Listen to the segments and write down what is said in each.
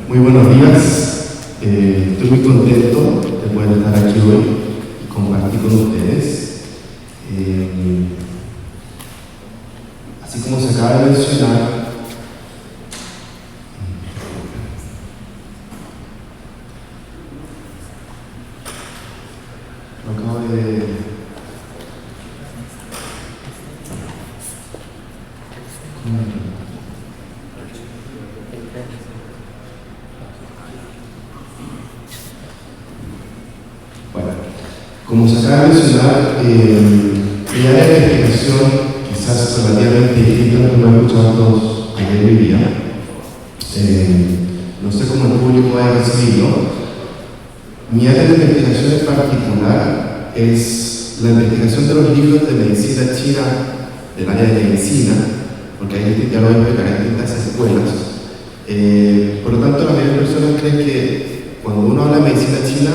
Muy buenos días, estoy muy contento de poder estar aquí hoy y compartir con ustedes. Así como se acaba de mencionar, como se acaba de mencionar, mi área de investigación quizás relativamente distinta a lo que me han escuchado todos ayer hoy día. No sé cómo el público va a recibirlo. Mi área de investigación en particular es la investigación de los libros de medicina china del área de medicina, porque ahí ya lo voy a explicar en distintas escuelas. Por lo tanto, la mayoría de personas creen que cuando uno habla de medicina china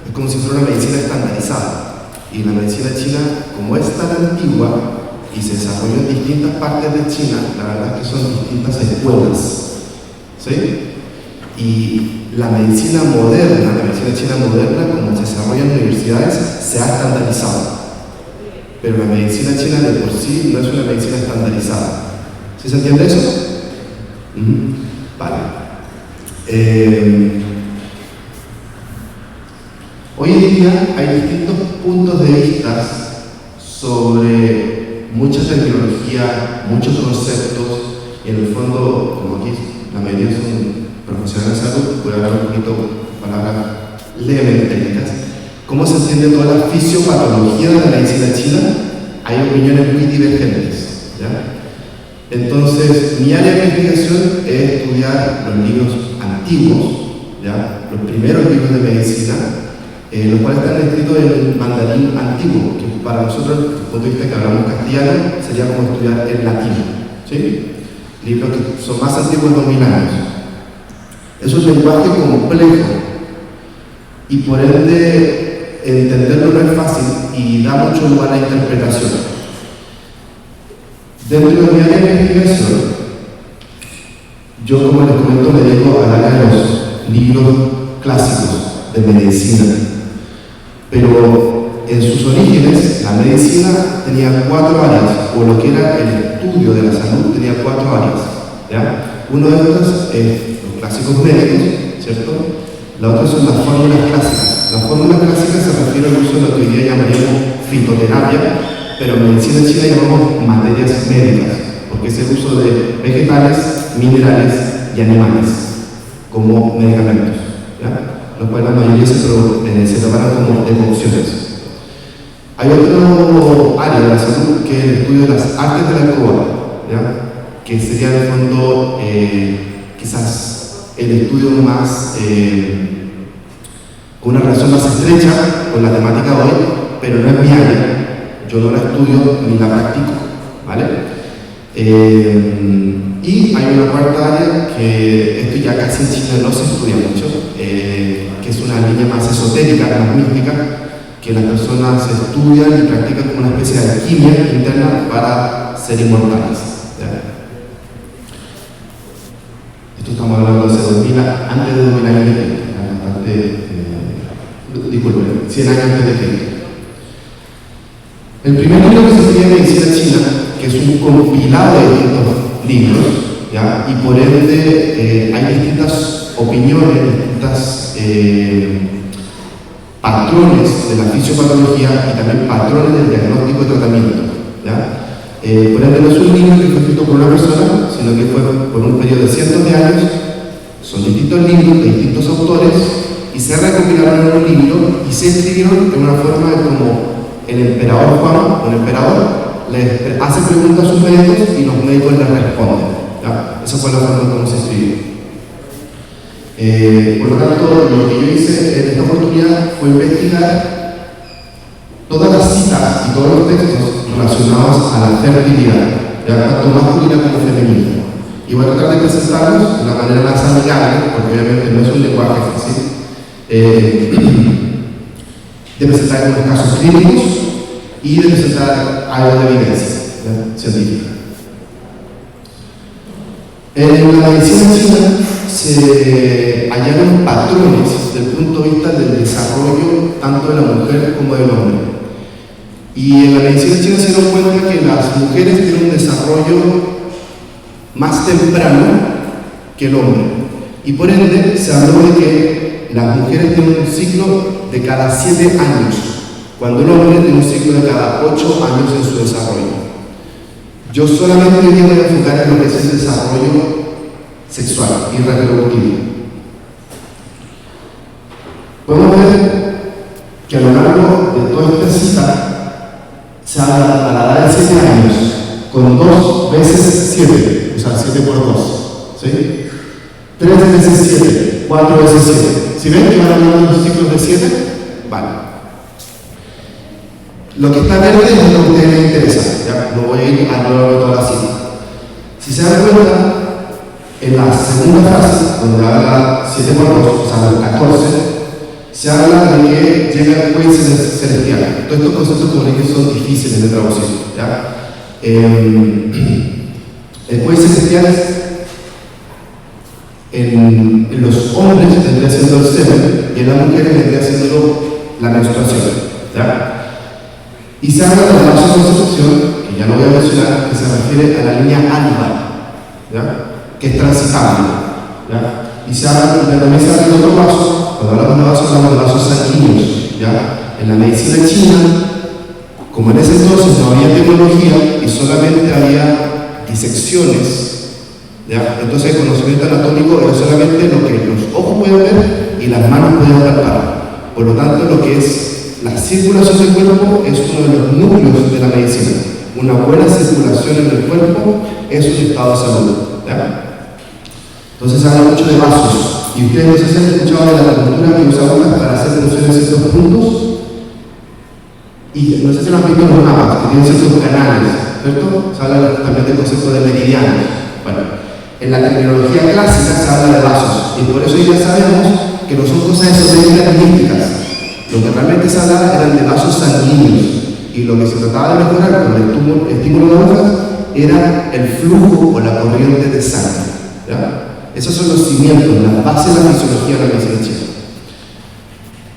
es como si fuera una medicina estandarizada. Y la medicina china, como es tan antigua y se desarrolló en distintas partes de China, la verdad es que son distintas escuelas. ¿Sí? Y la medicina moderna, la medicina china moderna, como se desarrolla en universidades, se ha estandarizado. Pero la medicina china de por sí no es una medicina estandarizada. ¿Sí se entiende eso? Vale. Hoy en día hay distintos puntos de vista sobre mucha tecnología, muchos conceptos, y en el fondo, como aquí la mayoría son profesionales de salud, voy a hablar un poquito de palabras levemente técnicas. ¿Cómo se entiende toda la fisiopatología de la medicina china? Hay opiniones muy divergentes, ¿ya? Entonces, mi área de investigación es estudiar los libros antiguos, ¿ya? Los primeros libros de medicina, los cuales están escritos en mandarín antiguo, que para nosotros, desde el punto de vista que hablamos castellano, sería como estudiar el latino, ¿sí? Libros que son más antiguos de 2000 años. Es un lenguaje complejo y por ende entenderlo no es fácil y da mucho lugar a la interpretación. Dentro de mi área de investigación, yo, como les comento, me dedico al área de los libros clásicos de medicina. Pero en sus orígenes, la medicina tenía 4 áreas, o lo que era el estudio de la salud tenía 4 áreas, ¿ya? Uno de estos es los clásicos médicos, ¿cierto? La otra son las fórmulas clásicas. Las fórmulas clásicas se refieren al uso de lo que hoy día llamaríamos fitoterapia, pero en medicina china llamamos materias médicas, porque es el uso de vegetales, minerales y animales como medicamentos, ¿ya? Los cuales la mayoría se preparan como decocciones. Hay otro área de la salud que es el estudio de las artes de la alcoba, ¿ya? Que sería en el fondo quizás el estudio más con una relación más estrecha con la temática de hoy, pero no es mi área. Yo no la estudio ni la practico, ¿vale? Y hay una cuarta área que esto ya casi en China no se estudia mucho, que es una línea más esotérica, más mística, que las personas estudian y practican como una especie de alquimia interna para ser inmortales, ¿ya? Esto estamos hablando de hace 2000, antes de 2000 años de Cristo, disculpen, 100 años antes de Cristo. El primer libro que se escribe en medicina china, que es un compilado de distintos libros, ¿ya? Y por ende hay distintas opiniones, distintas patrones de la fisiopatología y también patrones del diagnóstico y tratamiento, ¿ya? Por ende no es un libro que fue escrito por una persona, sino que fue por un periodo de cientos de años. Son distintos libros de distintos autores y se recopilaron en un libro y se escribieron de una forma como el emperador Juan, un emperador, le hace preguntas a sus médicos y los médicos le responden, ¿ya? Esa fue la forma en cómo se escribió. Por lo tanto, lo que yo hice en esta oportunidad fue investigar todas las citas y todos los textos relacionados a la fertilidad, ya tanto masculina como femenina. Y voy a tratar de presentarlos de una manera más amigable, porque obviamente no es un lenguaje fácil. De presentar algunos casos clínicos y de presentar algo de evidencia, ¿ya? Científica. En la medicina china se hallaron patrones desde el punto de vista del desarrollo tanto de la mujer como del hombre. Y en la medicina china se dieron cuenta que las mujeres tienen un desarrollo más temprano que el hombre. Y por ende se habló de que las mujeres tienen un ciclo de cada 7 años, cuando el hombre tiene un ciclo de cada 8 años en su desarrollo. Yo solamente me voy a enfocar en lo que es el desarrollo sexual y reproductivo. Podemos ver que a lo largo de toda esta cita se habla a la edad de 7 años con 2 veces 7, o sea, 7 por 2, ¿sí? 3 veces 7, 4 veces 7. ¿Sí ven que van hablando de los ciclos de 7? Vale. Lo que está verde es lo que a ustedes les interesa, ya no voy a ir a lo largo de toda la cita. Si se dan cuenta, en la segunda frase, donde habla 7 por 2, o sea, el 14, se habla de que llega el juez celestial. Todos estos conceptos, como dije, son difíciles de traducir, ¿ya? El juez celestial en los hombres vendría siendo el semen y en las mujeres vendría siendo la menstruación, ¿ya? Y se habla de la vasoconstricción, que ya lo voy a mencionar, que se refiere a la línea alba, ¿ya? Que es transitable, ¿ya? Y se habla, también se habla de otro vaso. Cuando hablamos de vasos, hablamos de vasos sanguíneos, ¿ya? En la medicina china, como en ese entonces no había tecnología y solamente había disecciones, ¿ya? Entonces el conocimiento anatómico era solamente lo que los ojos podían ver y las manos podían palpar. Por lo tanto, lo que es la circulación del cuerpo es uno de los núcleos de la medicina. Una buena circulación en el cuerpo es un estado de salud, ¿ya? Entonces se habla mucho de vasos. Y ustedes no sé si han escuchado de la acupuntura que usamos para hacer funciones en ciertos puntos. Y no sé si lo han visto en los mapas, que tienen ciertos canales, ¿cierto? Se habla también del concepto de meridianos. Bueno, en la terminología clásica se habla de vasos. Y por eso ya sabemos que no son cosas esotéricas ni místicas. Lo que realmente se hablaba eran de vasos sanguíneos. Y lo que se trataba de mejorar con el estímulo de agujas era el flujo o la corriente de sangre, ¿ya? Esos son los cimientos, las bases de la fisiología de la medicina china.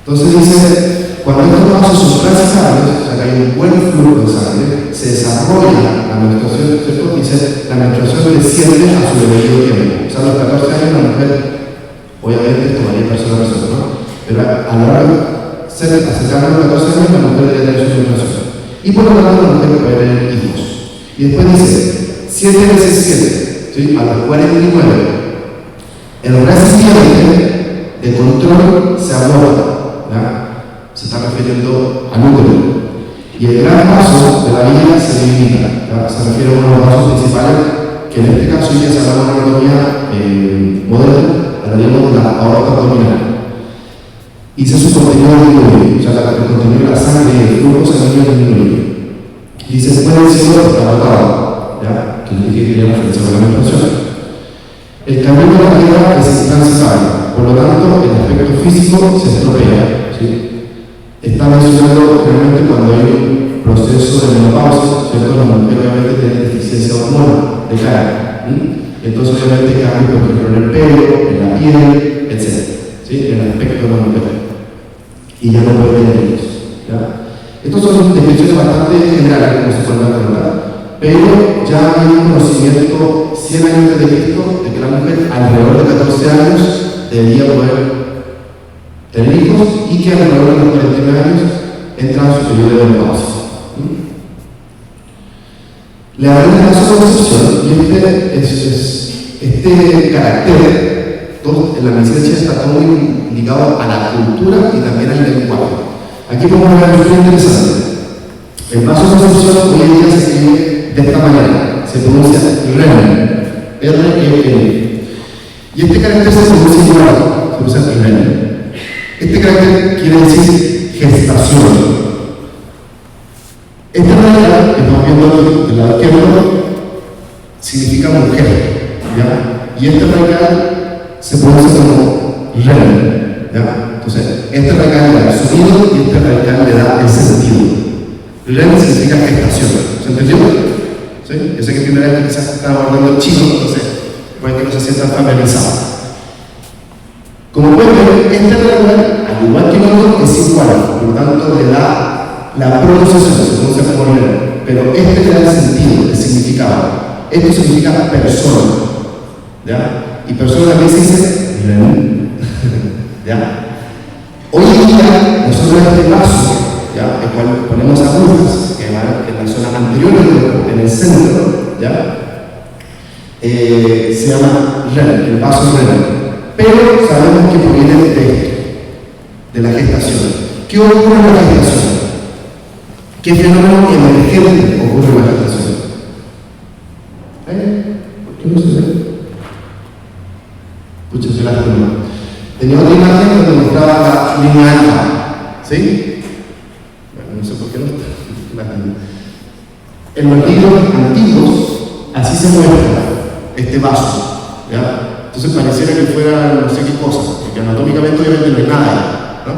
Entonces dice, cuando estos vasos son transitables, o sea que hay un buen flujo de sangre, se desarrolla la menstruación, ¿cierto? Dice, la menstruación desciende a su debido tiempo. O sea, a los 14 años la mujer, obviamente esto varía persona a persona, ¿no? Pero a lo largo de acercar a los 14 años la mujer debe tener su menstruación. Y por lo tanto la mujer puede tener hijos. Y después dice, 7 veces 7, ¿sí? A los 49. El recipiente de control se aborta, ¿ya? Se está refiriendo al útero. Y el gran vaso de la vida se elimina, ¿ya? Se refiere a uno de los vasos principales, que en este caso ya se habla de una anatomía moderna, hablaríamos de la aorta abdominal. Y su contenido disminuye, o sea, el contenido de la sangre y el flujo sanguíneo disminuye. Y se puede decir agotado, ¿ya? Que dije que quería referencia a la menstruación. El camino de la vida es intransitable, por lo tanto, el aspecto físico se estropea, ¿sí? Está mencionando realmente cuando hay un proceso de menopausia, ¿cierto? La mujer obviamente tiene deficiencia hormonal de cara, entonces obviamente cambios, por ejemplo, en el pelo, en la piel, etc., ¿sí? En el aspecto de la mujer. Y ya no puede tener hijos, ¿ya? Estos son descripciones bastante generales, como se pueden dar cuenta. Pero ya hay un conocimiento 100 años de Cristo de que la mujer alrededor de 14 años debía poder tener hijos y que alrededor de los 49 años entra en su periodo de menopausia. Le hablé de la vasoconstricción y este carácter, en la medicina china está todo muy ligado a la cultura y también al lenguaje. Aquí podemos ver algo muy interesante. El vasoconstricción hoy en día se escribe de esta manera, se pronuncia REM, R-E-M. Y este carácter se pronuncia igual, se pronuncia REM. Este carácter quiere decir gestación. Este radical, que estamos viendo del lado izquierdo, significa mujer, ¿ya? Y este radical se pronuncia como REM, ¿ya? Entonces, este radical le da el sonido y este radical le da el sentido. REM significa gestación, ¿se entendió? ¿Sí? Yo sé que primera vez que quizás están abordando el chino, entonces puede que no se sientan familiarizados. Como pueden ver, este regular, al igual que el otro, es igual, por lo tanto le da la pronunciación, según se pone, pero este le da el sentido, el significado. Esto significa persona, ¿ya? Y persona también se dice ren, ¿ya? Hoy en día, nosotros en este vaso, ¿ya? El cual ponemos agujas, que van en la zona anterior del cuerpo, en el centro, ¿ya? Se llama ren, el vaso renal. Pero sabemos que proviene de esto, de la gestación. ¿Qué ocurre en la gestación? ¿Qué fenómeno emergente ocurre en la gestación? ¿Por qué no se ve? Pucha, se la tengo. Tenía otra imagen donde mostraba la línea alfa. ¿Sí? Bueno, no sé por qué no está. En los libros antiguos, así se muestra este vaso. ¿Ya? Entonces pareciera que fuera no sé qué cosa, porque anatómicamente obviamente no hay nada, ¿no?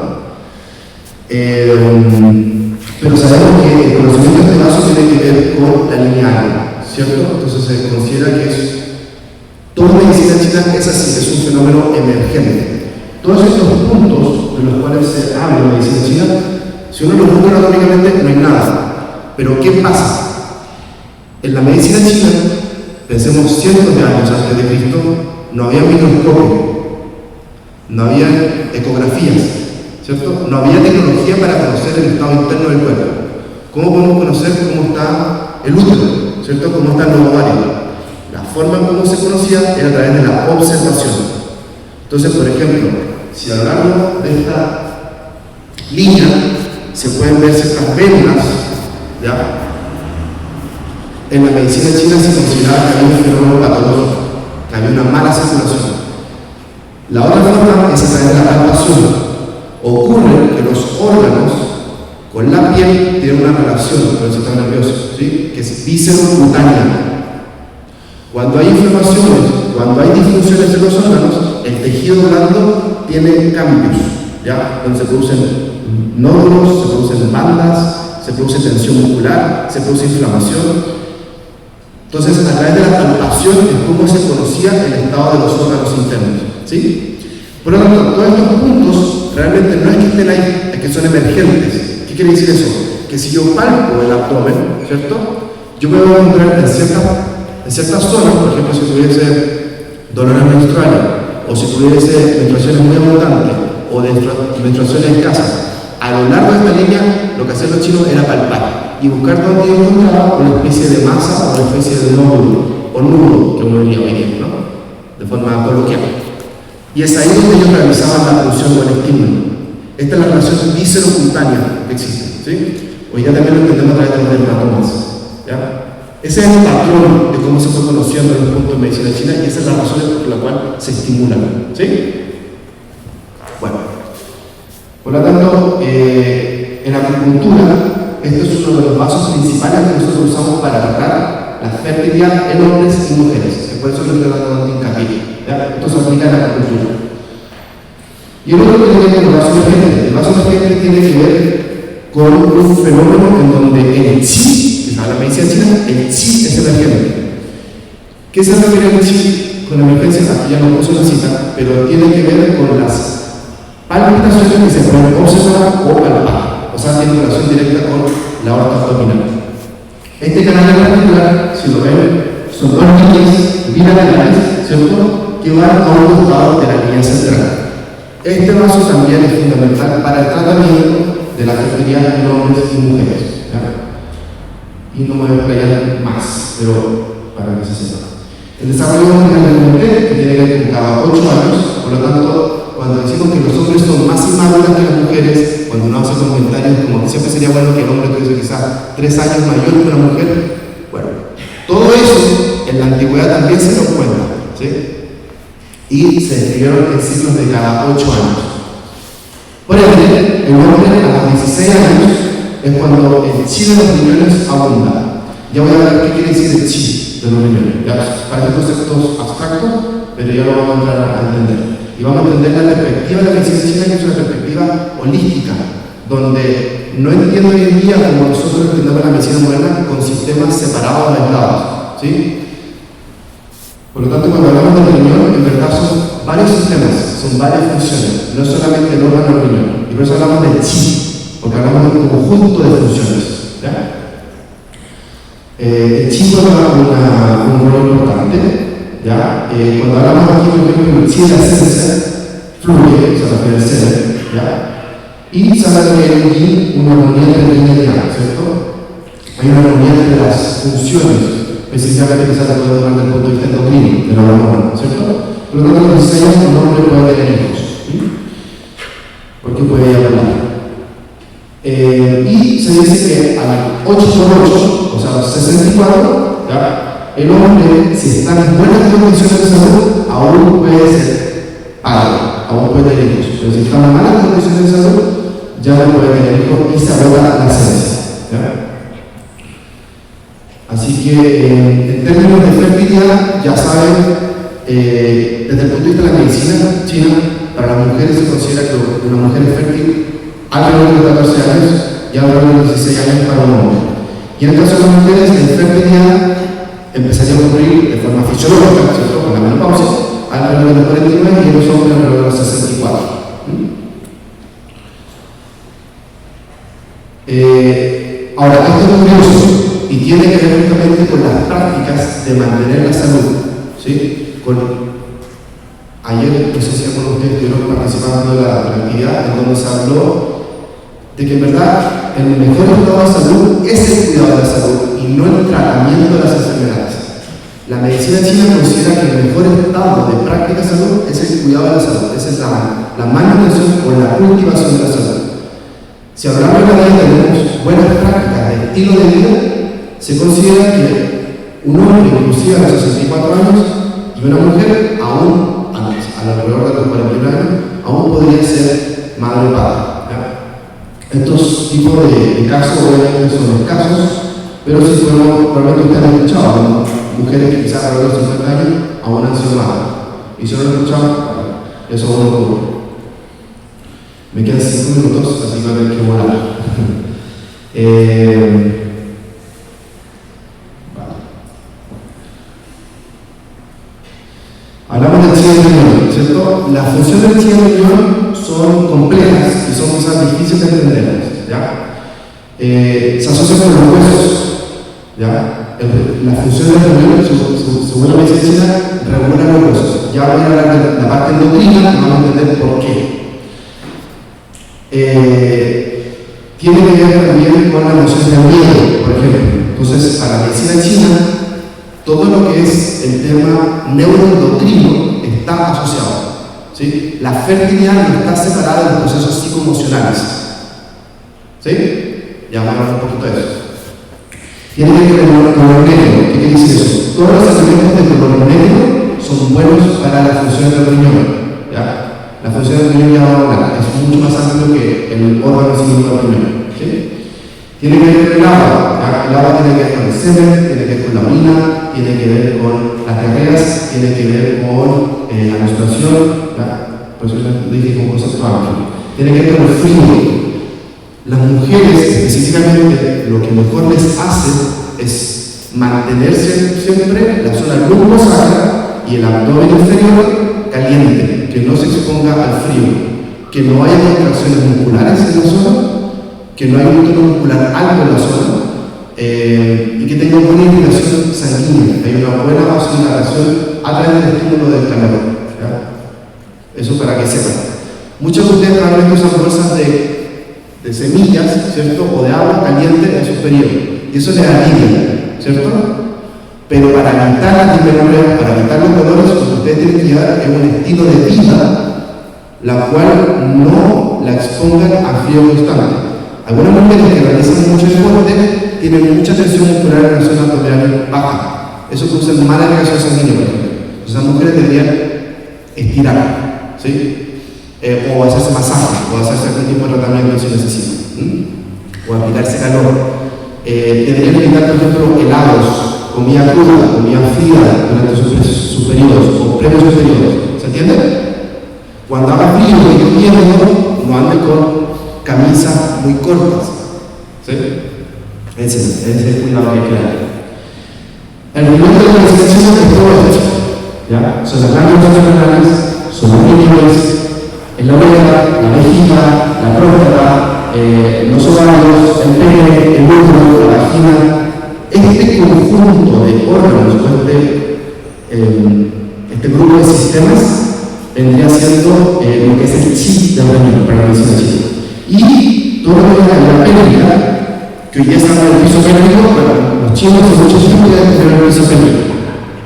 Pero sabemos que el conocimiento de este vaso tiene que ver con la línea, ¿cierto? Entonces se considera que es toda medicina china es así, es un fenómeno emergente. Todos estos puntos de los cuales se habla en medicina china, si uno los busca anatómicamente no hay nada. Pero ¿qué pasa? En la medicina china, pensemos cientos de años antes de Cristo, no había microscopio, no había ecografías, ¿cierto? No había tecnología para conocer el estado interno del cuerpo. ¿Cómo podemos conocer cómo está el útero, ¿cierto? ¿Cómo está el ovario? La forma en cómo se conocía era a través de la observación. Entonces, por ejemplo, si a lo largo de esta línea se pueden ver ciertas venas, ¿ya? En la medicina china se consideraba que había un fenómeno patológico, que había una mala circulación. La otra forma es a través de la palpación. Ocurre que los órganos con la piel tienen una relación con el sistema nervioso, ¿sí? Que es viscerocutánea. Cuando hay inflamaciones, cuando hay disfunciones de los órganos, el tejido blando tiene cambios, ¿ya? Donde se producen nódulos, se producen bandas, se produce tensión muscular, se produce inflamación. Entonces, a través de la palpación es cómo se conocía el estado de los órganos internos, ¿sí? Por lo tanto, todos estos puntos realmente no es que estén ahí, es que son emergentes. ¿Qué quiere decir eso? Que si yo palpo el abdomen, ¿cierto? Yo me voy a encontrar en ciertas zonas, por ejemplo, si tuviese dolores menstruales, o si tuviese menstruaciones muy abundantes, o de menstruaciones escasas. A lo largo de esta línea, lo que hacían los chinos era palpar y buscar dónde yo encontraba una especie de masa o una especie de nódulo, o nudo, que uno diría hoy día, ¿no? De forma coloquial. Y es ahí donde ellos realizaban la punción o el estímulo. Esta es la relación viscerocutánea que existe, ¿sí? Hoy día también lo entendemos a través de los dermatomas, ¿ya? Ese es el patrón de cómo se fue conociendo los puntos de medicina china y esa es la razón por la cual se estimulan, ¿sí? Bueno, por lo tanto, en acupuntura, este es uno de los vasos principales que nosotros usamos para tratar la fertilidad en hombres y mujeres, que por eso lo estoy dando hincapié. Esto se aplica en la acupuntura. Y el otro que tiene que ver con el vaso emergente. El vaso emergente tiene que ver con un fenómeno en donde el chi, que es la medicina china, el chi es emergente. ¿Qué se refiere al chi con emergencia? Aquí ya no puso la cita, pero tiene que ver con las palpitaciones que se pueden observar o palpar. O sea, tiene relación directa con la aorta abdominal. Este canal en particular, si lo ven, son dos líneas bilaterales, ¿cierto?, que van a un costado de la línea central. Este vaso también es fundamental para el tratamiento de la fertilidad en hombres y mujeres, ¿ya? Y no me voy a explayar más, pero para que se sepa. El desarrollo mental que tiene que ver con cada 8 años, por lo tanto, cuando decimos que los hombres son más inmaduros que las mujeres, cuando uno hace comentarios como que siempre sería bueno que el hombre tuviese quizás 3 años mayor que una mujer, bueno, todo eso en la antigüedad también se nos cuenta, ¿sí? Y se escribieron en ciclos de cada 8 años. Por ende, el hombre a los 16 años es cuando el chi de los riñones abunda. Ya voy a ver qué quiere decir el chi de los riñones. Ya parece conceptos abstractos, pero ya lo vamos a entrar a entender. Y vamos a entender la perspectiva de la medicina china, que es una perspectiva holística, donde no entiendo hoy en día como nosotros entendemos la medicina moderna con sistemas separados, aislados, ¿sí? Por lo tanto, cuando hablamos del riñón, en verdad son varios sistemas, son varias funciones, no es solamente el órgano del riñón. Y por eso hablamos de chi, porque hablamos de un conjunto de funciones. ¿Ya? El chi juega un rol importante. ¿Ya? Cuando hablamos aquí, por ejemplo, el chi de la esencia fluye, se refiere al ser, ¿ya? Y se habla de que hay una armonía entre el yin y el yang, ¿cierto? Hay una armonía entre las funciones, específicamente que se puede tomar desde el punto de vista endocrino, de la hormona, ¿cierto? Por lo tanto, a los 16 años un hombre puede tener hijos, ¿sí? Porque puede eyacular. Y se dice que a 8 por 8, o sea, a los 64, ¿ya? El hombre, si está en buenas condiciones de salud, aún puede ser padre, aún puede tener hijos. Pero si está en malas condiciones de salud, ya no puede tener hijos y se agota la esencia. Así que en términos de fertilidad, ya saben, desde el punto de vista de la medicina china, para las mujeres se considera que una mujer es fértil alrededor de 14 años y alrededor de 16 años para un hombre. Y en el caso de las mujeres, la infertilidad empezaría a ocurrir de forma fisiológica, ¿cierto? Con la menopausia, alrededor de los 49 y en los hombres alrededor de los 64. Ahora, esto es curioso y tiene que ver justamente con las prácticas de mantener la salud. ¿Sí? Ayer, no sé si algunos de ustedes estuvieron participando de la actividad en donde se habló de que en verdad el mejor estado de salud es el cuidado de la salud y no el tratamiento de las enfermedades. La medicina china considera que el mejor estado de práctica de salud es el cuidado de la salud, esa es la manutención o la cultivación de la salud. Si hablamos de la vida, tenemos buenas prácticas de estilo de vida, se considera que un hombre, inclusive a los 64 años, y una mujer, aún alrededor de los 41 años, aún podría ser madre o padre. Estos tipos de casos obviamente son escasos, pero sí probablemente ustedes han escuchado, mujeres que quizás alrededor de los 50 años aún han sido madres. Y si no lo han escuchado, eso no ocurre. Me quedan 5 minutos, así que voy a tener que volar. Hablamos del chi del riñón, ¿cierto? Las funciones del chi del riñón son complejas y son quizás difíciles de entenderlas, ¿ya? Se asocian con los huesos, ¿ya? La función del riñón, según la medicina china, regula los huesos. Ya voy a hablar de la parte endocrina y vamos a entender por qué. Tiene que ver también con la emoción del miedo, por ejemplo. Entonces, para la medicina china, todo lo que es el tema neuroendocrino está asociado. ¿Sí? La fertilidad no está separada de los procesos psicoemocionales. ¿Sí? Ya vamos a hablar un poquito de eso. Tiene que ver con el color negro. ¿Qué quiere decir eso? Todos los alimentos de color negro son buenos para la función del riñón. ¿Ya? La función del riñón ya va a hablar, es mucho más amplio que el órgano siguiente del riñón. ¿Sí? Tiene que ver con el agua. ¿Ya? El agua tiene que ver con el semen, tiene que ver con la orina, tiene que ver con las diarreas, tiene que ver con la menstruación. ¿Ya? Por eso les dije con cosas amplias. Tiene que ver con el frío. Las mujeres, específicamente, lo que mejor les hace es mantenerse siempre la zona lumbosaca y el abdomen inferior caliente, que no se exponga al frío, que no haya contracciones musculares en la zona, que no haya un tono muscular alto en la zona y que tenga buena irrigación sanguínea, que haya una buena vasodilatación a través del estímulo del calor. ¿Ya? Eso para que sepan. Muchos de ustedes probablemente usan bolsas de semillas, ¿cierto? O de agua caliente en su periodo. Y eso les alivia, ¿cierto? Pero para evitar las dismenorreas, para evitar los dolores, lo que ustedes tienen que llevar es un estilo de vida, la cual no la expongan a frío constante. Algunas mujeres que realizan mucho deporte tienen mucha tensión muscular en la zona abdominal baja. Eso produce mala irrigación sanguínea, por ejemplo. Entonces, las mujeres deberían estirar, ¿sí? O hacerse masaje, o hacerse algún tipo de tratamiento si necesita, o aplicarse calor. Deberían evitar, por ejemplo, helados, comida cruda, comida fría durante sus periodos, o previos periodos. ¿Se entiende? Cuando haga frío y invierno, no anden con camisas muy cortas. ¿Sí? Ese es el cuidado que hay que dar. El riñón de la medicina es todo esto. ¿Ya? Son las glándulas renales, son los riñones, en la uretra, la vejiga, la próstata, los ovarios, el pene, el útero, la vagina. Este conjunto de órganos, este grupo de sistemas, vendría siendo lo que es el chip del riñón para la medicina china. Y todo lo que es la pélvica, que hoy día está en el piso pélvico, bueno, los chinos y muchos chinos deben tener el piso pélvico.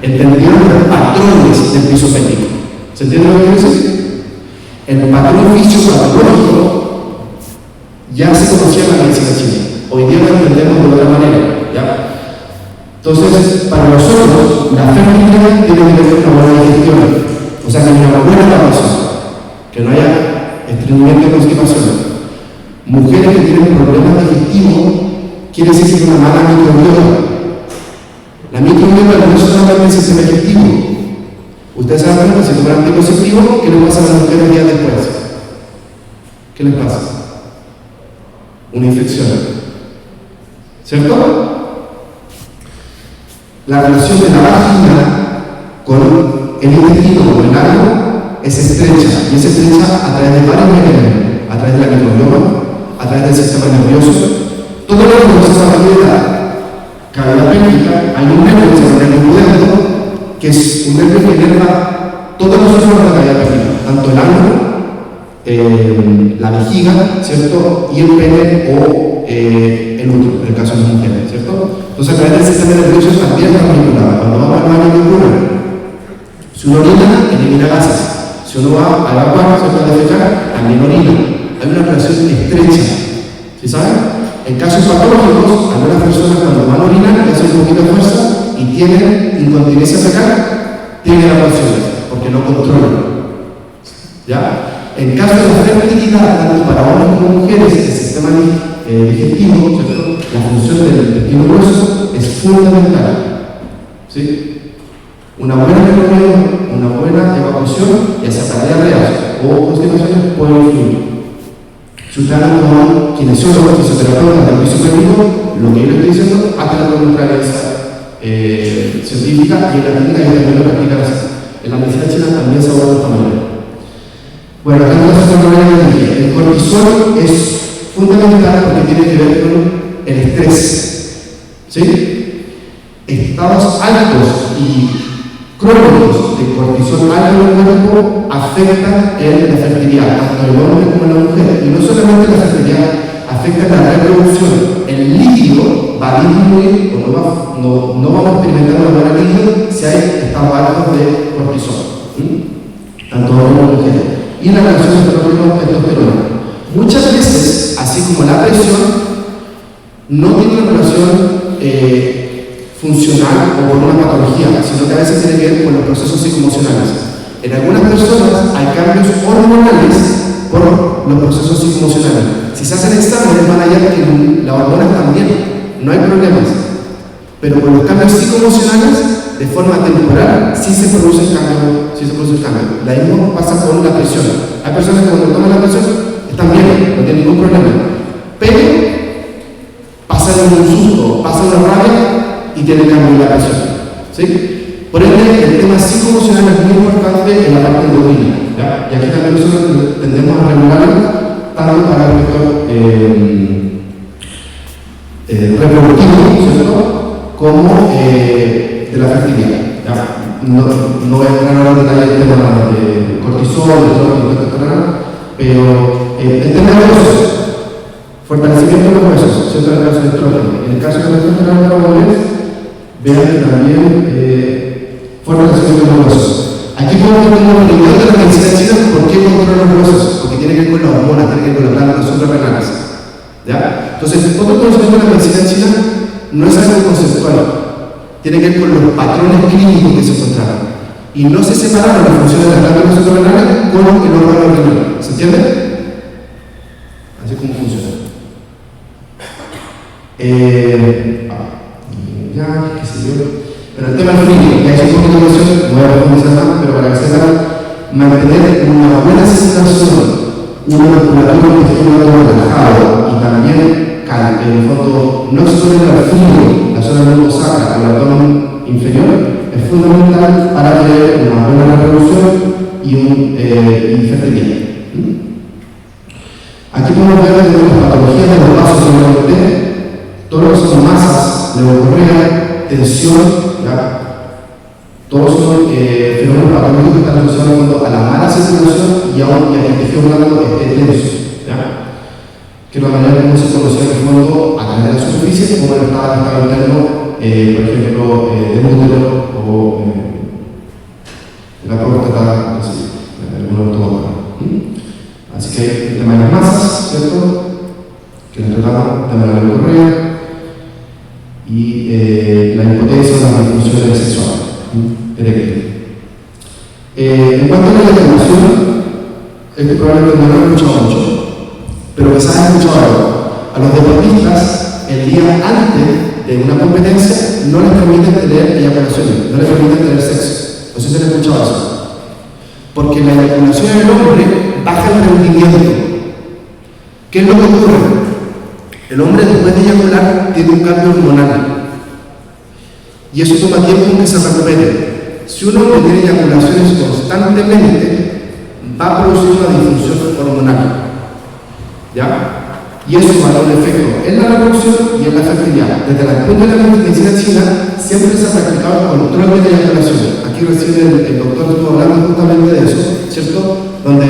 Entendieron los patrones del piso pélvico. ¿Se entiende lo que quiero decir? El patrón fisiopatológico ya se conocía en la medicina china. Hoy día lo entendemos de otra manera. ¿Ya? Entonces, para nosotros, la fertilidad tiene que ver con una buena digestión. O sea, que haya una buena evacuación, que no haya estreñimiento y constipación. Mujeres que tienen problemas digestivos, quiere decir que es una mala microbiota. La microbiota no es solamente el sistema digestivo. Ustedes saben que si toman anticonceptivo, ¿qué les pasa a las mujeres días después? ¿Qué les pasa? Una infección. ¿Cierto? La relación de la vagina con el intestino, con el ano, es estrecha. Y es estrecha a través de varios mecanismos. A través de la microbioma, a través del sistema nervioso. Todo lo que conoce la cavidad pélvica, hay un nervio que se llama nervio pudendo, que es un nervio que inerva todos los órganos de la cavidad pélvica, tanto el ano, la vejiga, ¿cierto? Y el pene o el útero, en el caso de las mujeres, ¿cierto? Entonces, a través del sistema nervioso también está manipulada. Cuando vamos al baño de ocurre, si uno orina, elimina gases. Si uno va a evacuar, ¿cierto? A defecar, también orina. Hay una relación estrecha, ¿sí saben? En casos patológicos, algunas personas cuando van a orinar, le hacen un poquito de fuerza y tienen incontinencia fecal, tienen evacuaciones, porque no controlan. ¿Ya? En caso de la fertilidad, tanto para hombres como mujeres, el sistema digestivo, ¿cierto? La función del intestino grueso es fundamental. ¿Sí? Una buena microbiota, una buena evacuación, ya sea para diarreas o constipaciones, puede influir. Si usted habla con kinesiólogos, fisioterapeutas del piso pélvico, lo que yo le estoy diciendo, hasta la nuestra evidencia científica y en la clínica yo también lo practican así. En la medicina china también se aborda de esta manera. Bueno, acá no se llama el cortisol es fundamental porque tiene que ver con el estrés. ¿Sí? Estados altos y crónicos de cortisol alto en el cuerpo afectan la fertilidad, tanto en el hombre como en la mujer. Y no solamente la fertilidad, afecta la reproducción. El líquido va a disminuir o no vamos a experimentar una buena líquido si hay estados altos de cortisol. Tanto en hombre como en mujer. Y la relación estrógeno-testosterona. Muchas veces, así como la presión, no tiene una relación funcional o con una patología, sino que a veces tiene que ver con los procesos psicoemocionales. En algunas personas hay cambios hormonales por los procesos psicoemocionales. Si se hacen exámenes van a hallar que las hormonas también, no hay problemas. Pero con los cambios psicoemocionales, de forma temporal, sí se produce el cambio. La misma pasa con la presión. Hay personas que cuando toman la presión están bien, no tienen ningún problema. Pero pasan un susto, pasan una rabia y tiene cambio en la presión. ¿Sí? Por ende, el tema psicoemocional es muy importante en la parte endocrina. ¿Ya? Y aquí también nosotros tendemos a regularlo tanto para el vector reproductivo, ¿cierto? Como de la fertilidad. ¿Ya? No voy a entrar ahora en detalle del tema de cortisol, de testosterona, pero entendemos fortalecimiento de los huesos, ¿cierto? En el caso de estrógeno. En el caso de la testosterona de los hombres, vean que también fortalecimiento de los huesos. Aquí podemos tener una unidad de la medicina china. ¿Por qué controla los huesos? Porque tiene que ver con las hormonas, tiene que ver con las glándulas suprarrenales. ¿Ya? Entonces, todo el conocimiento de la medicina china no es algo conceptual, tiene que ver con los patrones clínicos que se encontraron. Y no se separaron las funciones de las glándulas suprarrenales con el órgano renal. ¿Se entiende? Así es como funciona. Qué sé yo. Pero el tema del frío, que hay un poquito de emoción, no voy a profundizar más, pero para que sepan, mantener una buena circulación, un musculatura intestinal relajado y también en el fondo no solo el frío, la zona lumbosacra o el abdomen inferior, es fundamental para tener una buena reproducción y fertilidad. Aquí podemos ver que tenemos patologías de los vasos solamente, todo lo que son masas, leucorrea, tensión, ¿ya? Todos son fenómenos patológicos que están asociados a la mala circulación y a que el tejido blando esté tenso, ¿ya? Que es la manera como se conocía en el fondo a través de la superficie, como el estado interno, por ejemplo, del útero o de la próstata, así, el todo. Así que hay el tema de las masas, ¿cierto? Que le tratamos, también la leucorrea y la impotencia o las disfunciones sexuales. En cuanto a la eyaculación, este probablemente no lo he escuchado mucho, pero quizás he escuchado algo. A los deportistas, el día antes de una competencia, no les permiten tener eyaculación, no les permiten tener sexo. No sé si han escuchado eso. Porque la eyaculación en el hombre baja el rendimiento. ¿Qué es lo que ocurre? El hombre, después de eyacular, tiene un cambio hormonal. Y eso toma tiempo en que se recupere. Si un hombre tiene eyaculaciones constantemente, va a producir una disfunción hormonal. ¿Ya? Y eso va a dar un efecto en la reproducción y en la fertilidad. Desde el punto de la medicina china, siempre se ha practicado el control de la eyaculación. Aquí recién el doctor estuvo hablando justamente de eso, ¿cierto? Donde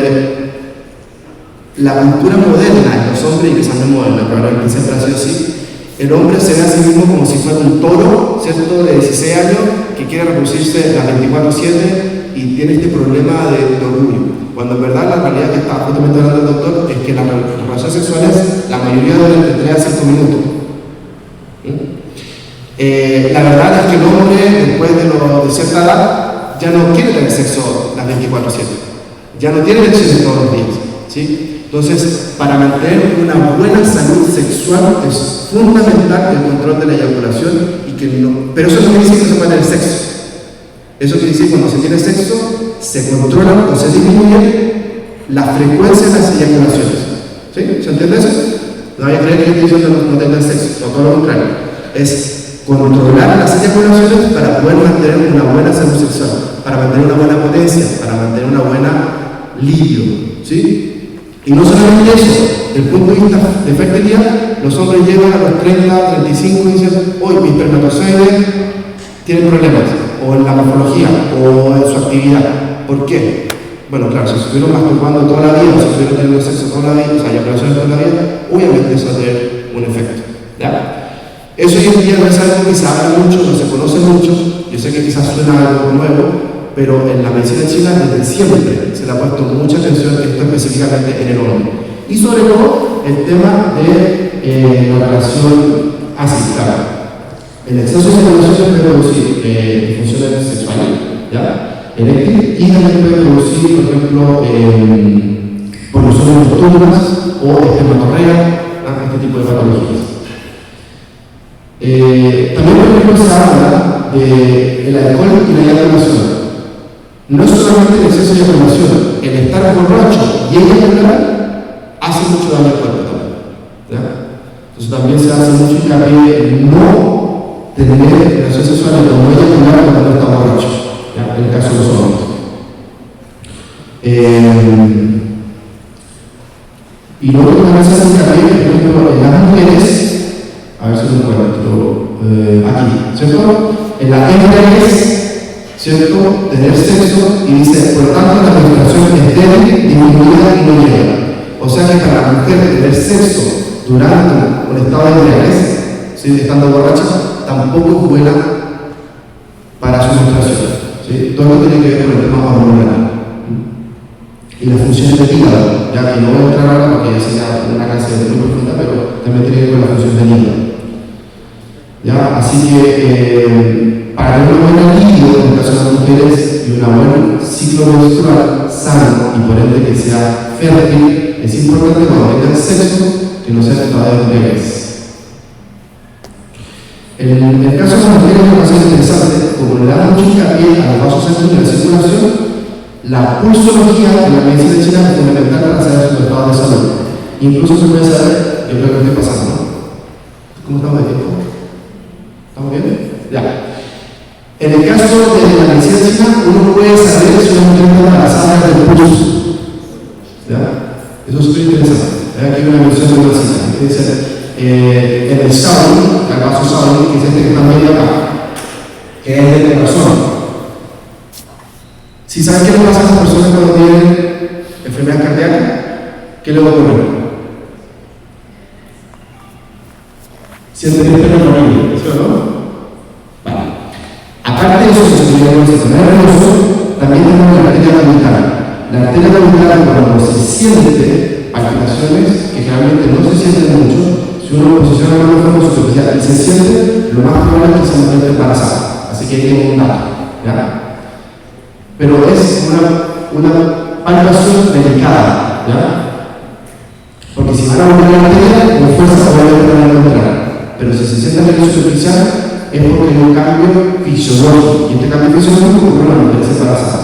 la cultura moderna en los hombres, y que sean moderna, pero que siempre ha sido así, el hombre se ve a sí mismo como si fuera un toro, ¿cierto?, de 16 años que quiere reproducirse las 24/7 y tiene este problema de orgullo. Cuando en verdad la realidad que está justamente hablando el doctor es que las relaciones sexuales, la mayoría duran entre 3 a 5 minutos. La verdad es que el hombre, después de cierta edad, ya no quiere tener sexo las 24/7. Ya no tiene erecciones todos los días, ¿sí? Entonces, para mantener una buena salud sexual es fundamental el control de la eyaculación pero eso no quiere decir que se pueda tener sexo. Eso quiere decir que cuando se tiene sexo, se controla o se disminuye la frecuencia de las eyaculaciones. ¿Sí? ¿Se entiende eso? No hay que creer que estoy diciendo no tengan sexo, o todo lo contrario. Es controlar las eyaculaciones para poder mantener una buena salud sexual, para mantener una buena potencia, para mantener una buena libido. ¿Sí? Y no solamente eso, desde el punto de vista de fertilidad, los hombres llegan a los 30, 35 y dicen, hoy mi espermatozoide tiene problemas, o en la morfología, o en su actividad. ¿Por qué? Bueno, claro, si estuvieron masturbando toda la vida, o si estuvieron teniendo sexo toda la vida, o sea, eyaculaciones toda la vida, obviamente eso va a tener un efecto. ¿Ya? Eso hoy en día no es algo que se habla mucho, no se conoce mucho, yo sé que quizás suena algo nuevo, pero en la medicina china desde siempre se le ha puesto mucha atención, esto específicamente en el hombre. Y sobre todo el tema de la relación ácida. El exceso de eyaculación puede producir disfunciones sexuales, ¿ya? Eréctil, y también puede producir, por ejemplo, poluciones nocturnas o espermatorrea, este tipo de patologías. También, por ejemplo, se habla del alcohol y la eyaculación. No es solamente el exceso de eyaculación, el estar borracho y eyacular hace mucho daño al cuerpo también. ¿Ya? Entonces también se hace mucho hincapié en no tener relaciones sexuales o no eyacular cuando uno está borracho, ¿ya? En el caso de los hombres. Y luego también se hace hincapié, por ejemplo, en las mujeres, a ver si lo encuentro, aquí, ¿cierto? En la hembra es, ¿cierto?, tener sexo, y dice, por lo tanto, la penetración es débil, disminuida y no llega. O sea que para la mujer tener sexo durante un estado de embriaguez, ¿sí?, estando borracha, tampoco es buena para su menstruación. ¿Sí? Todo lo que tiene que ver con el tema hormonal. Y las funciones del hígado, ya que no voy a entrar ahora porque ya sería una clase muy profunda, pero también tiene que ver con la función del hígado. ¿Ya? Así que para tener una buena libido en el caso de las mujeres y un buen ciclo menstrual sano y por ende que sea fértil, es importante cuando tengan sexo que no sea estado de embriaguez. En el caso de las mujeres es más interesante, como le da mucho hincapié a los vasos sanguíneos de la circulación, la pulsología en la medicina china es fundamental para saber su estado de salud. Incluso se puede saber, yo creo que esté pasando, ¿no? ¿Cómo estamos de tiempo? ¿Estamos bien? Ya. En el caso de la medicina china, uno puede saber si una mujer está embarazada ¿ya? Eso es súper interesante. Aquí hay una versión de una cita que dice en el Saúl, el caso Saúl, que es este que está medio acá, que es de corazón. Si saben qué le pasa a las personas cuando tienen enfermedad cardíaca, ¿qué le va a ocurrir? Sienten el pelo horrible, ¿sí o no? Vale. Aparte de eso, si estudiamos el sistema nervioso, también tenemos la arteria caudal. La arteria caudal, cuando se siente palpitaciones, que generalmente no se sienten mucho, si uno posiciona la mano de forma superficial y se siente, lo más probable es que se encuentre embarazada. Así que ahí tengo un dato, ¿ya? Pero es una palpación delicada, ¿ya? Porque si van a volver la arteria, con fuerza se va a encontrar. Pero si se siente a nivel superficial, es porque hay un cambio fisiológico. Y este cambio fisiológico ocurre en la mujer embarazada.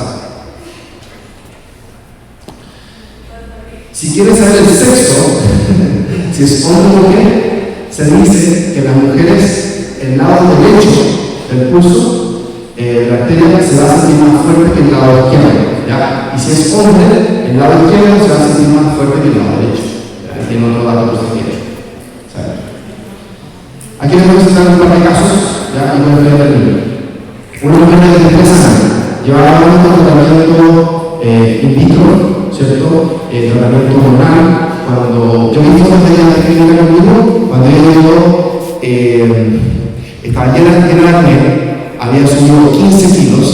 Si quieres saber el sexo, si es hombre o mujer, se dice que en las mujeres, el lado derecho del pulso, la arteria se va a sentir más fuerte que el lado izquierdo, ¿ya? Y si es hombre, el lado izquierdo se va a sentir más fuerte que el lado derecho. ¿Ya? Tiene otro dato por si quiere. Aquí les voy a presentar un par de casos, ¿ya? Y voy a ver el libro. Una mujer de 3 años llevaba un tratamiento in vitro, ¿cierto? Tratamiento hormonal. Cuando yo vi fotos de ella en la clínica conmigo, cuando ella llegó, estaba llena de acné, había subido 15 kilos,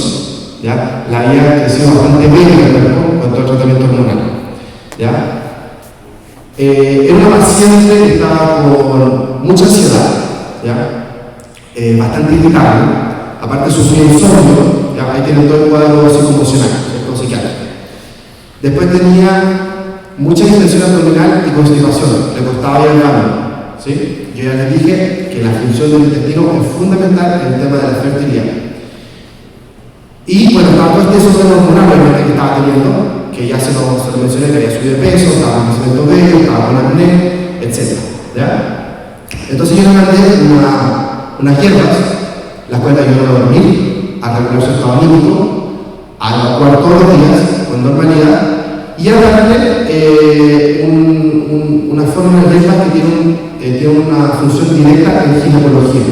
¿ya? La había crecido bastante bien en el cuerpo con todo el tratamiento hormonal, ¿ya? Era una paciente que estaba con mucha ansiedad, ¿ya? Bastante irritable, aparte sufría insomnio, ¿ya? Ahí tiene todo el cuadro psicoemocional, ¿cierto? Psiquiátrico. Después tenía mucha distensión abdominal y constipación, le costaba ir al baño, ¿sí? Yo ya les dije que la función del intestino es fundamental en el tema de la fertilidad. Y bueno, estaba todo este desorden hormonal que estaba teniendo, que ya se lo mencioné, que había subido de peso, estaba con crecimiento bello, estaba con acné, etc. ¿Ya? Entonces yo le mandé unas hierbas, las cuales ayudan a dormir, a regular su estado anímico, a evacuar todos los días con normalidad, y a darle una forma de hierbas que tiene una función directa en ginecología.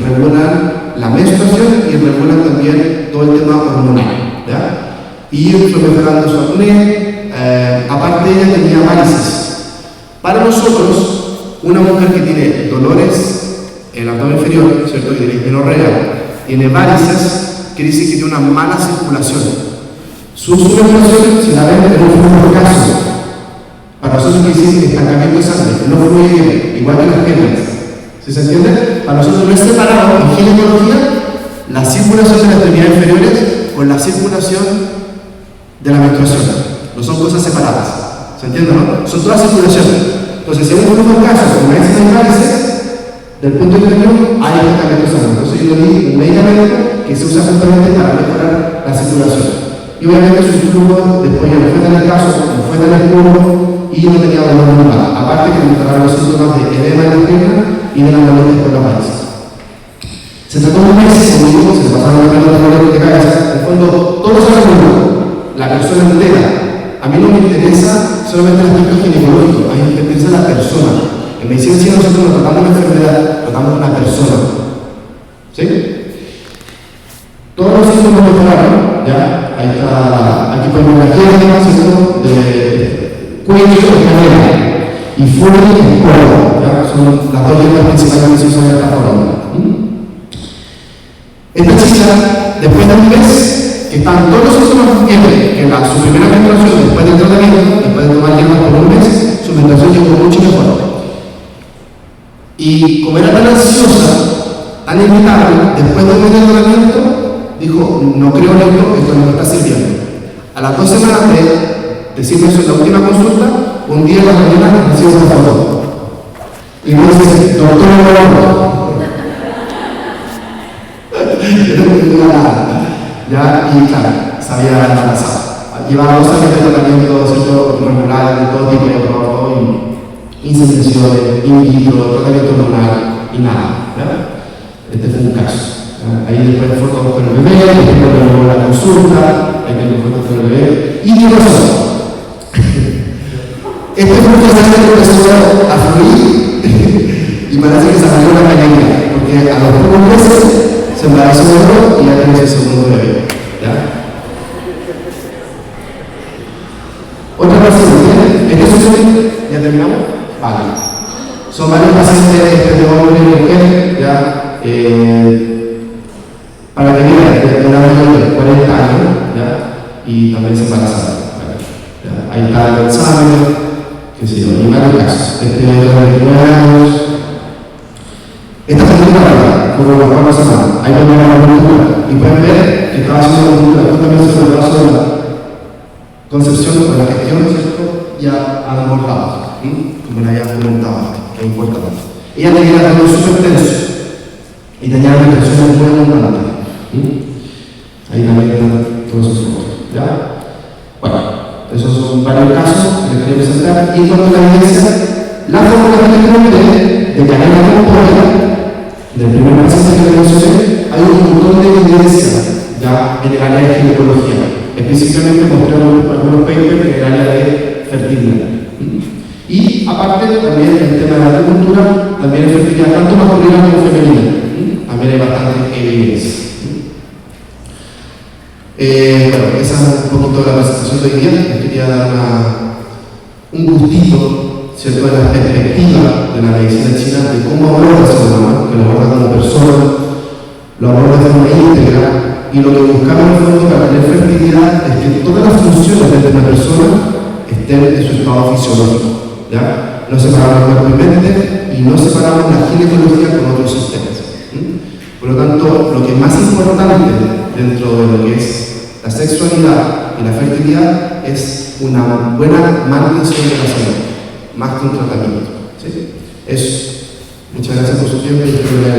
Regulan la menstruación y regulan también todo el tema hormonal, ¿ya? Y fue mejorando su acné. Aparte ella tenía varices. Para nosotros, una mujer que tiene dolores en el abdomen inferior, ¿cierto? Y tiene dismenorrea, tiene varices, quiere decir que tiene una mala circulación. Su circulación, si la ven, es un flujo caso. Para nosotros quiere decir estancamiento de sangre, no fluye bien, igual que las piernas. ¿Sí se entiende? Para nosotros no es separado en ginecología la circulación de las extremidades inferiores con la circulación de la menstruación. No son cosas separadas. ¿Se entiende, no? Son todas circulaciones. Entonces, si hay un flujo caso, como es en varices, del punto inferior hay estancamiento de sangre. Entonces, yo le di un medicamento que se usa justamente para mejorar la circulación. Y obviamente su flujo después ya no fue tan el caso, no fue tan escuro y no tenía dolor normal. Aparte que mostraron los síntomas de edema en la pierna y de la molestia por la varices. Se trató un mes, como digo, se le pasaron los dolores de cabeza. En el fondo, todo se resolvió, la persona entera. A mí no me interesa solamente el aspecto ginecológico, a mí me interesa la persona. En medicina sí nosotros no tratamos una enfermedad, tratamos una persona. ¿Sí? Todos los síntomas mejoraron, ¿ya? Ahí está, aquí podemos ver la izquierda, ¿cierto? De cuello y cadera. Y fuerte y cuerpo, ¿ya? Son las dos hierbas principales que se usan en esta fórmula. Esta chica, después de un mes, que están todos los síntomas que su primera menstruación, después del tratamiento, después de tomar hierbas por un mes, su menstruación llegó mucho mejor. Y como era tan ansiosa, tan irritable, después de un mes de tratamiento, dijo, no creo en esto no me está sirviendo. A las 2 semanas de decirme eso en la última consulta, un día en la mañana recibo una foto. Y me dice, doctor, ya, y claro, se había embarazado. Llevaba 2 años de tratamiento, ¿cierto? Regular, de todo tipo de aborto, inseminación, in vitro, tratamiento hormonal y nada. ¿Ya? Este fue un caso. Ahí después fotos con el bebé, después la consulta, ahí tengo fotos con el bebé. ¿Y qué pasó? Este flujo de sangre empezó a fluir y parece que se abrió una cañería, porque a los pocos meses se embarazó otro y ya tenemos el segundo bebé. ¿Ya? Otra paciente, ¿ya terminamos? Vale. Son varios pacientes de hombre y mujer, ¿ya? Para que vean, de una mayor de 40 años, ¿ya? Y también se embarazaron. ¿Ya? Ahí está el examen, qué sé yo, y varios casos. Este de 29 años. Esta película, por las 4 semanas, ahí también la cultura. Y pueden ver que estaba haciendo la cultura justamente sobre el brazo de la concepción o la gestión, ¿cierto? Ya a ambos lados, como la había comentado, que es importante. Ella tenía el dolor súper tenso y tenía restricciones muy abundantes. Ahí también están todos esos fotos. ¿Ya? Bueno, esos son varios casos que les quería presentar. Y con la evidencia, la fórmula de canela compuesta del primer paciente que mencioné, hay un montón de evidencia ya en el área de ginecología. Específicamente mostramos algunos papers en el área de fertilidad. Y aparte, también el tema de la agricultura, también es fertilidad tanto masculina como femenina. También hay bastante evidencia. Bueno, esa es un poquito la presentación de hoy día. Les quería dar un gustito, ¿cierto?, de la perspectiva de la medicina china, de cómo aborda el ser humano, que lo aborda como persona, lo aborda de forma íntegra. Y lo que buscamos en el fondo para tener fertilidad es que todas las funciones de una persona estén en su estado fisiológico. ¿Ya? No separamos cuerpo y mente y no separamos la ginecología con otros sistemas. Por lo tanto, lo que es más importante dentro de lo que es la sexualidad y la fertilidad es una buena manutención de la salud, más que un tratamiento. ¿Sí? Eso. Muchas gracias por su tiempo y espero que les